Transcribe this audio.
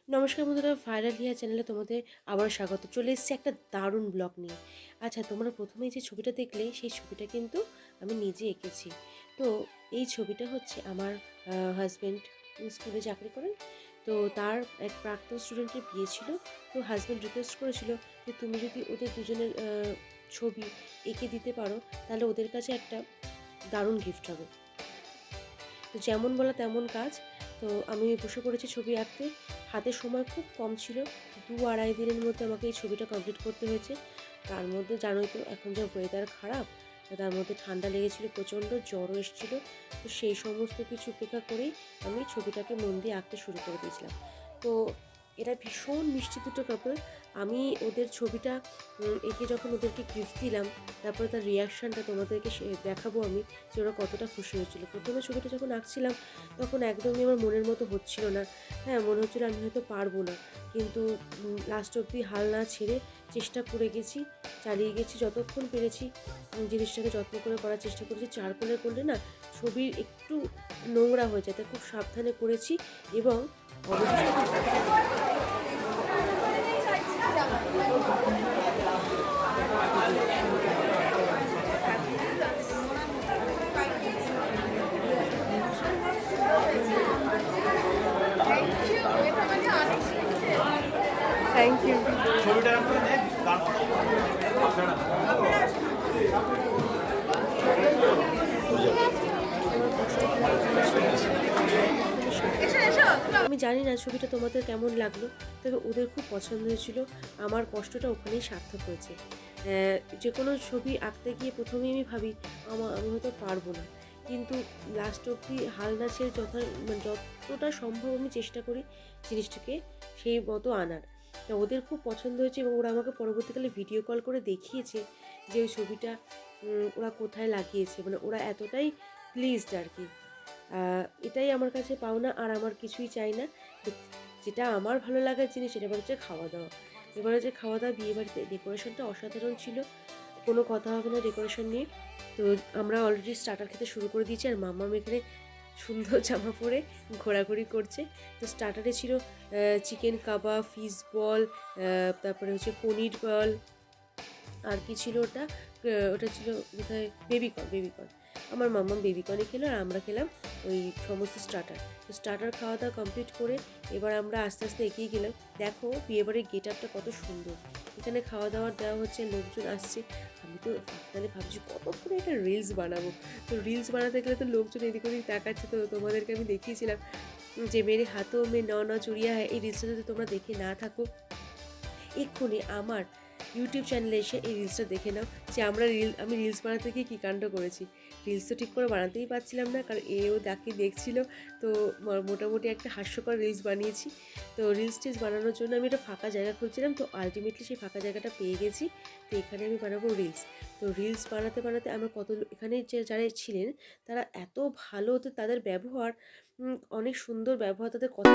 নমস্কার বন্ধুরা, ভাইরাল হিয়া চ্যানেলে তোমাদের আবার স্বাগত। চলে এসেছি একটা দারুণ ব্লগ নিয়ে। আচ্ছা, তোমরা প্রথমেই যে ছবিটা দেখলে সেই ছবিটা কিন্তু আমি নিজে এঁকেছি। তো এই ছবিটা হচ্ছে আমার হাজব্যান্ড স্কুলে চাকরি করেন। তো তার এক প্রাক্তন স্টুডেন্টের বিয়ে ছিল। তো হাজব্যান্ড রিকোয়েস্ট করেছিল যে তুমি যদি ওদের দুজনের ছবি এঁকে দিতে পারো তাহলে ওদের কাছে একটা দারুণ গিফট হবে। তো যেমন বলা তেমন কাজ। তো আমি বসে পড়েছি ছবি আঁকতে। হাতে সময় খুব কম ছিল, 2-2.5 দিনের মধ্যে আমাকে এই ছবিটা কমপ্লিট করতে হয়েছে। তার মধ্যে জানোই তো এখন যা ওয়েদার খারাপ, তার মধ্যে ঠান্ডা লেগেছিল, প্রচণ্ড জ্বরও এসেছিল। তো সেই সমস্ত কিছু উপেক্ষা করেই আমি ছবিটাকে মন দিয়ে আঁকতে শুরু করে দিয়েছিলাম। তো এরা ভীষণ মিষ্টি দুটো কাপল। আমি ওদের ছবিটা এঁকে যখন ওদেরকে গিফট দিলাম, তারপরে তার রিয়াকশানটা তোমাদেরকে দেখাবো আমি, যে ওরা কতটা খুশি হয়েছিল। প্রথমে ছবিটা যখন আঁকছিলাম তখন একদমই আমার মনের মতো হচ্ছিল না। হ্যাঁ, মনে হচ্ছিলো আমি হয়তো পারবো না, কিন্তু লাস্ট অবধি হাল না ছেড়ে চেষ্টা করে গেছি, চালিয়ে গেছি যতক্ষণ পেরেছি। জিনিসটাকে যত্ন করে করার চেষ্টা করেছি। চারকোলে করলে না ছবির একটু নোংরা হয়ে যায়, তাই খুব সাবধানে করেছি এবং অবশেষে থ্যাংক ইউ। আমি জানি না ছবিটা তোমাদের কেমন লাগলো, তবে ওদের খুব পছন্দ হয়েছিল। আমার কষ্টটা ওখানেই সার্থক হয়েছে। যে কোনো ছবি আঁকতে গিয়ে প্রথমেই আমি ভাবি আমি হয়তো পারবো না, কিন্তু লাস্ট অবধি হাল না ছেড়ে মানে যতটা সম্ভব আমি চেষ্টা করি জিনিসটাকে সেই মতো আনার। তা ওদের খুব পছন্দ হয়েছে এবং ওরা আমাকে পরবর্তীকালে ভিডিও কল করে দেখিয়েছে যে ওই ছবিটা ওরা কোথায় লাগিয়েছে। মানে ওরা এতটাই প্লিজড আর কি। এটাই আমার কাছে পাওনা, আর আমার কিছুই চাই না। যেটা আমার ভালো লাগার জিনিস সেটা হচ্ছে খাওয়া দাওয়া। এবার হচ্ছে খাওয়া দাওয়া, বিয়েবাড়িতে ডেকোরেশনটা অসাধারণ ছিল, কোনো কথা হবে না ডেকোরেশন নিয়ে। তো আমরা অলরেডি স্টার্টার খেতে শুরু করে দিয়েছি, আর মাম্মাম এখানে সুন্দর জামা পরে ঘোরাঘুরি করছে। তো স্টার্টারে ছিল চিকেন কাবাব, ফিশ বল, তারপরে হচ্ছে পনির বল, আর কি ছিল ওটা, ওটা ছিল বোধহয় বেবিকর্ন। আমার মাম্মাম বেবিকর্নই খেলো, আর আমরা খেলাম ওই সমস্ত স্টার্টার। তো স্টার্টার খাওয়া দাওয়া কমপ্লিট করে এবার আমরা আস্তে আস্তে এগিয়ে গেলাম। দেখো বিয়েবাড়ির গেট আপটা কত সুন্দর। এখানে খাওয়া দাওয়ার দেওয়া হচ্ছে, লোকজন আসছে। আমি তো তাহলে ভাবছি কতক্ষণে একটা রিলস বানাবো। তো রিলস বানাতে গেলে তো লোকজন এদিক ওদিক তাকাচ্ছে। তো তোমাদেরকে আমি দেখিয়েছিলাম যে মেরে হাতও মে ন ন চুরিয়া হয়, এই রিলসটা যদি তোমরা দেখে না থাকো এক্ষুনি আমার ইউটিউব চ্যানেলে এসে এই রিলসটা দেখে নাও, যে আমি রিলস বানাতে গিয়ে কী কাণ্ড করেছি। রিলস তো ঠিক করে বানাতেই পারছিলাম না, কারণ এও দেখছিল। তো মোটামুটি একটা হাস্যকর রিলস বানিয়েছি। তো টিলস বানানোর জন্য আমি একটা ফাঁকা জায়গা খুঁজছিলাম, তো আলটিমেটলি সেই ফাঁকা জায়গাটা পেয়ে গেছি। তো এখানে আমি বানাবো রিলস। তো রিলস বানাতে বানাতে আমার এখানে যারা ছিলেন তারা এত ভালো, তো তাদের ব্যবহার অনেক সুন্দর ব্যবহার, তাদের কথা